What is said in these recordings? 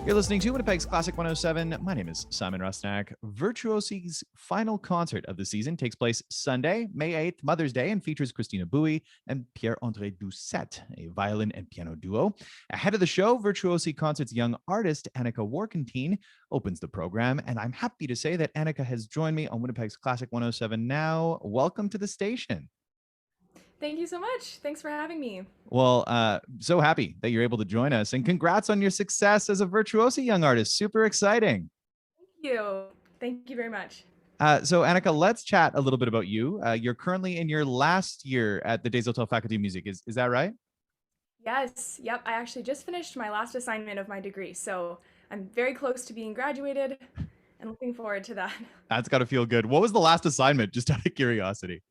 You're listening to Winnipeg's Classic 107. My name is Simon Rusnak. Virtuosi's final concert of the season takes place Sunday, May 8th, Mother's Day, and features Christina Bouey and Pierre-André Doucet, a violin and piano duo. Ahead of the show, Virtuosi Concert's young artist, Anica Warkentine, opens the program, and I'm happy to say that Anica has joined me on Winnipeg's Classic 107 now. Welcome to the station. Thank you so much. Thanks for having me. Well, so happy that you're able to join us, and congrats on your success as a Virtuosi Young Artist. Super exciting. Thank you. Thank you very much. So, Anica, let's chat a little bit about you. You're currently in your last year at the Des Hôtels Faculty of Music. Is that right? Yes, yep. I actually just finished my last assignment of my degree, so I'm very close to being graduated and looking forward to that. That's got to feel good. What was the last assignment, just out of curiosity?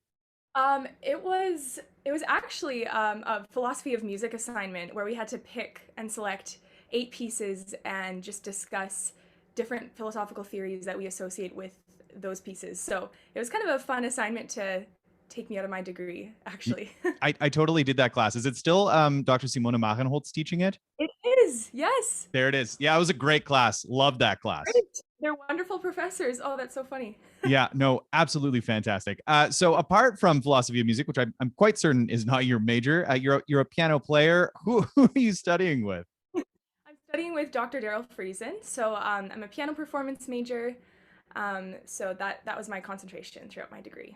It was actually a philosophy of music assignment where we had to pick and select 8 pieces and just discuss different philosophical theories that we associate with those pieces. So it was kind of a fun assignment to take me out of my degree, actually. I totally did that class. Is it still Dr. Simona Machenholz teaching it? It is, yes. There it is. Yeah, it was a great class. Loved that class. Great. They're wonderful professors. Oh, that's so funny. Yeah, no, absolutely fantastic. So apart from philosophy of music, which I'm quite certain is not your major, you're a piano player. Who are you studying with? I'm studying with Dr. Daryl Friesen. So I'm a piano performance major. So that was my concentration throughout my degree.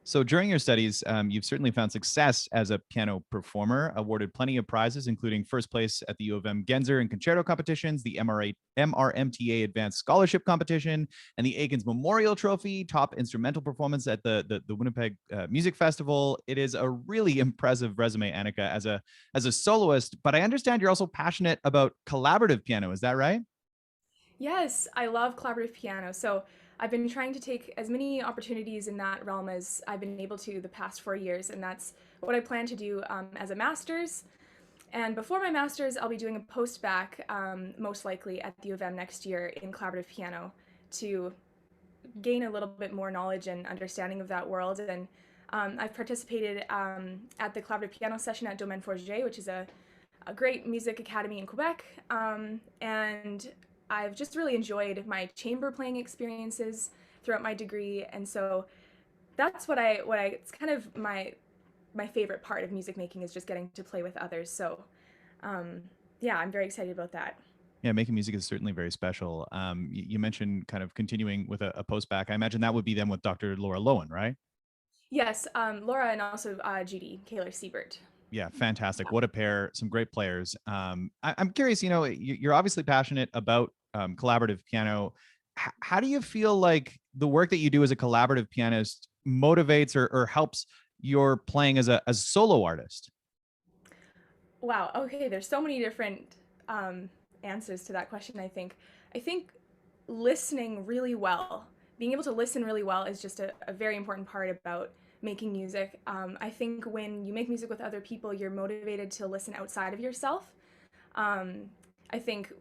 So during your studies, you've certainly found success as a piano performer, awarded plenty of prizes, including first place at the U of M Genzer and Concerto competitions, the MRMTA Advanced Scholarship Competition, and the Aikens Memorial Trophy, top instrumental performance at the Winnipeg Music Festival. It is a really impressive resume, Anica, as a soloist, but I understand you're also passionate about collaborative piano. Is that right? Yes, I love collaborative piano. So I've been trying to take as many opportunities in that realm as I've been able to the past 4 years, and that's what I plan to do as a master's. And before my master's, I'll be doing a post-bac, most likely at the U of M next year in collaborative piano to gain a little bit more knowledge and understanding of that world. And I've participated at the collaborative piano session at Domaine Forget, which is a great music academy in Quebec. And I've just really enjoyed my chamber playing experiences throughout my degree, and so that's what I it's kind of my favorite part of music making is just getting to play with others. So yeah, I'm very excited about that. Yeah, making music is certainly very special. You mentioned kind of continuing with a post-bac. I imagine that would be then with Dr. Laura Lowen, right? Yes, Laura and also Judy Kaler Siebert. Yeah, fantastic. What a pair. Some great players. I'm curious, you're obviously passionate about collaborative piano. How do you feel like the work that you do as a collaborative pianist motivates or helps your playing as a solo artist? Wow. Okay, there's so many different answers to that question. I think listening really well, being able to listen really well, is just a very important part about making music. I think when you make music with other people, you're motivated to listen outside of yourself. I think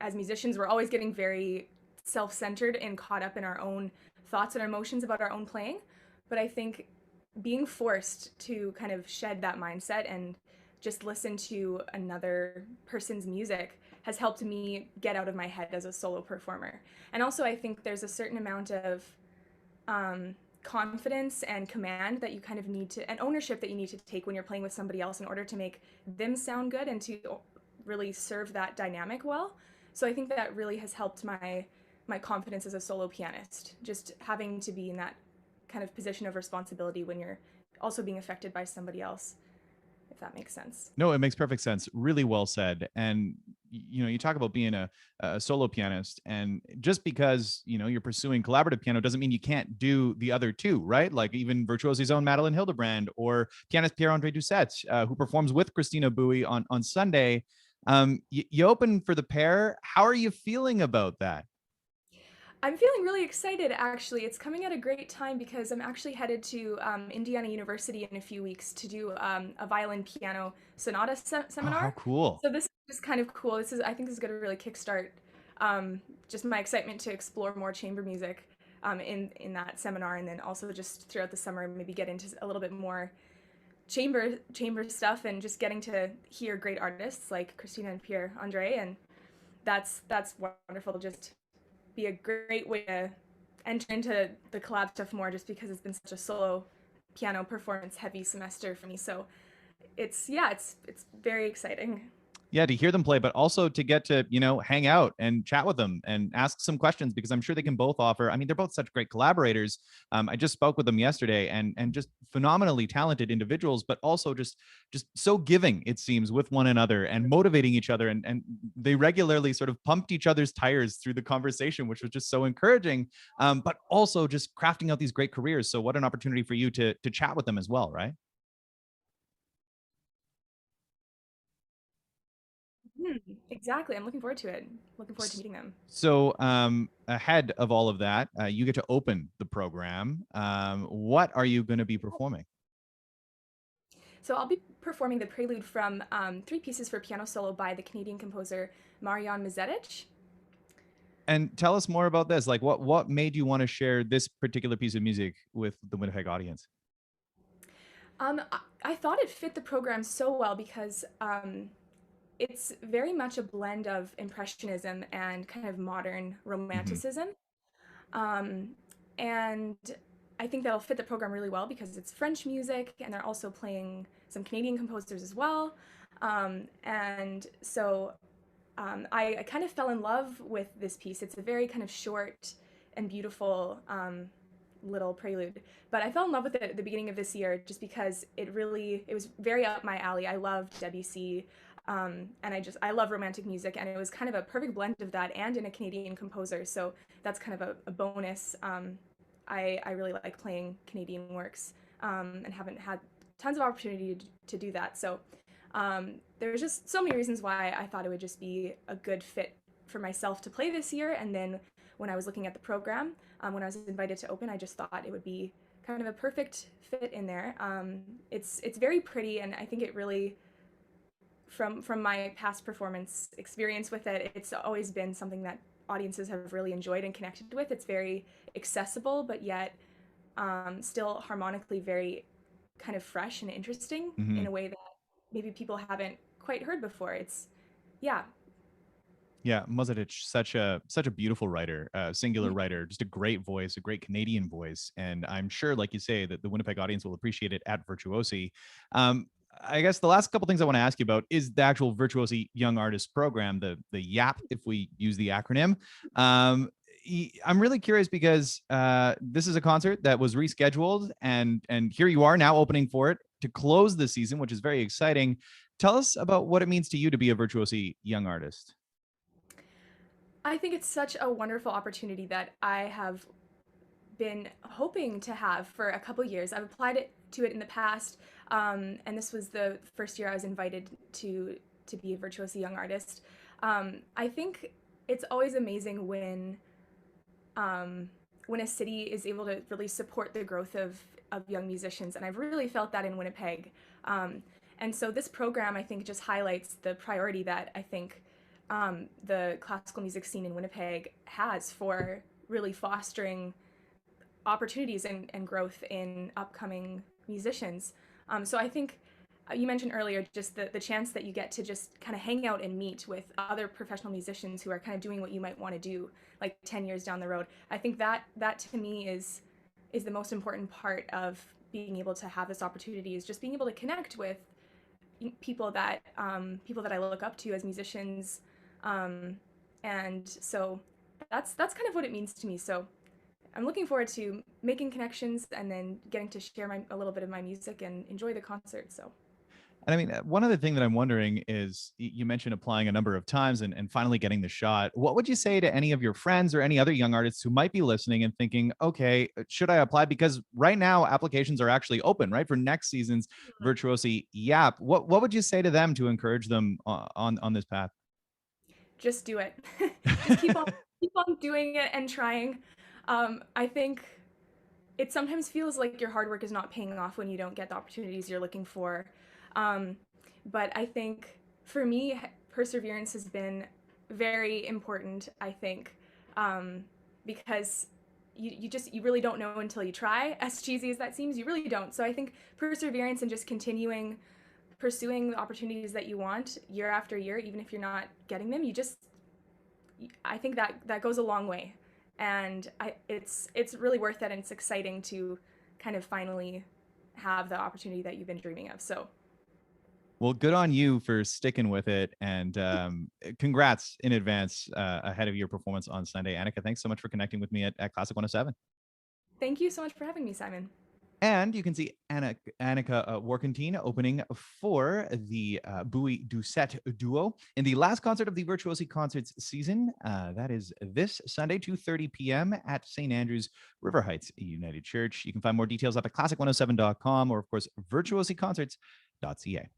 as musicians, we're always getting very self-centered and caught up in our own thoughts and emotions about our own playing. But I think being forced to kind of shed that mindset and just listen to another person's music has helped me get out of my head as a solo performer. And also, I think there's a certain amount of confidence and command that you kind of need to, and ownership that you need to take when you're playing with somebody else in order to make them sound good and to really serve that dynamic well. So I think that really has helped my confidence as a solo pianist, just having to be in that kind of position of responsibility when you're also being affected by somebody else, if that makes sense. No, it makes perfect sense. Really well said. And you talk about being a solo pianist, and just because you're pursuing collaborative piano doesn't mean you can't do the other two, right? Like even Virtuosi's own Madeline Hildebrand or pianist Pierre-André Doucet, who performs with Christina Bouey on Sunday. You open for the pair. How are you feeling about that? I'm feeling really excited, actually. It's coming at a great time because I'm actually headed to Indiana University in a few weeks to do a violin piano sonata Oh, how seminar. cool. So this is just kind of cool. I think this is going to really kickstart just my excitement to explore more chamber music in that seminar, and then also just throughout the summer maybe get into a little bit more chamber stuff and just getting to hear great artists like Christina and Pierre Andre, and that's wonderful. Just be a great way to enter into the collab stuff more, just because it's been such a solo piano performance heavy semester for me. So it's very exciting. Yeah, to hear them play, but also to get to, hang out and chat with them and ask some questions, because I'm sure they can both offer. I mean, they're both such great collaborators. I just spoke with them yesterday, and just phenomenally talented individuals, but also just so giving, it seems, with one another and motivating each other. And they regularly sort of pumped each other's tires through the conversation, which was just so encouraging. But also just crafting out these great careers. So what an opportunity for you to chat with them as well, right? Exactly. I'm looking forward to it. Looking forward to meeting them. So, ahead of all of that, you get to open the program. What are you going to be performing? So I'll be performing the prelude from three pieces for piano solo by the Canadian composer Marian Mazedich. And tell us more about this. Like, what made you want to share this particular piece of music with the Winnipeg audience? I thought it fit the program so well because it's very much a blend of impressionism and kind of modern Mm-hmm. romanticism. Um, and I think that'll fit the program really well because it's French music and they're also playing some Canadian composers as well. And so I kind of fell in love with this piece. It's a very kind of short and beautiful little prelude. But I fell in love with it at the beginning of this year just because it was very up my alley. I love Debussy. And I love romantic music, and it was kind of a perfect blend of that and in a Canadian composer. So that's kind of a bonus. I really like playing Canadian works and haven't had tons of opportunity to do that. So there's just so many reasons why I thought it would just be a good fit for myself to play this year. And then when I was looking at the program, when I was invited to open, I just thought it would be kind of a perfect fit in there. It's very pretty, and I think it really from my past performance experience with it, it's always been something that audiences have really enjoyed and connected with. It's very accessible, but yet still harmonically very kind of fresh and interesting Mm-hmm. in a way that maybe people haven't quite heard before. Yeah. Yeah, Mozartich, such a beautiful writer, singular writer, just a great voice, a great Canadian voice, and I'm sure, like you say, that the Winnipeg audience will appreciate it at Virtuosi. Um, I guess the last couple things I want to ask you about is the actual Virtuosi Young Artist program, the YAP, if we use the acronym. Um, I'm really curious because this is a concert that was rescheduled, and here you are now opening for it to close the season, which is very exciting. Tell us about what it means to you to be a Virtuosi Young Artist. I think it's such a wonderful opportunity that I have been hoping to have for a couple years. I've applied to it in the past, and this was the first year I was invited to be a Virtuosi Young Artist. I think it's always amazing when a city is able to really support the growth of young musicians, and I've really felt that in Winnipeg. And so this program, I think, just highlights the priority that I think the classical music scene in Winnipeg has for really fostering opportunities and growth in upcoming musicians. So I think you mentioned earlier just the chance that you get to just kind of hang out and meet with other professional musicians who are kind of doing what you might want to do like 10 years down the road. I think that to me is the most important part of being able to have this opportunity, is just being able to connect with people that I look up to as musicians. And so that's kind of what it means to me. So I'm looking forward to making connections and then getting to share a little bit of my music and enjoy the concert. So And I mean, one other thing that I'm wondering is you mentioned applying a number of times and finally getting the shot. What would you say to any of your friends or any other young artists who might be listening and thinking, okay, should I apply? Because right now applications are actually open, right? For next season's Virtuosi YAP. What would you say to them to encourage them on this path? just do it. Just keep on doing it and trying. I think it sometimes feels like your hard work is not paying off when you don't get the opportunities you're looking for. Um, but I think for me, perseverance has been very important, I think, because you really don't know until you try. As cheesy as that seems, you really don't. So I think perseverance and just continuing pursuing the opportunities that you want year after year, even if you're not getting them, I think that goes a long way, and it's really worth it, and it's exciting to kind of finally have the opportunity that you've been dreaming of. So Well, good on you for sticking with it, and congrats in advance ahead of your performance on Sunday. Anica, thanks so much for connecting with me at Classic 107. thank you so much for having me, Simon. And you can see Anica Warkentine opening for the Bouey Doucet duo in the last concert of the Virtuosi Concerts season. That is this Sunday, 2:30 p.m. at St. Andrew's River Heights United Church. You can find more details up at classic107.com or, of course, virtuosiconcerts.ca.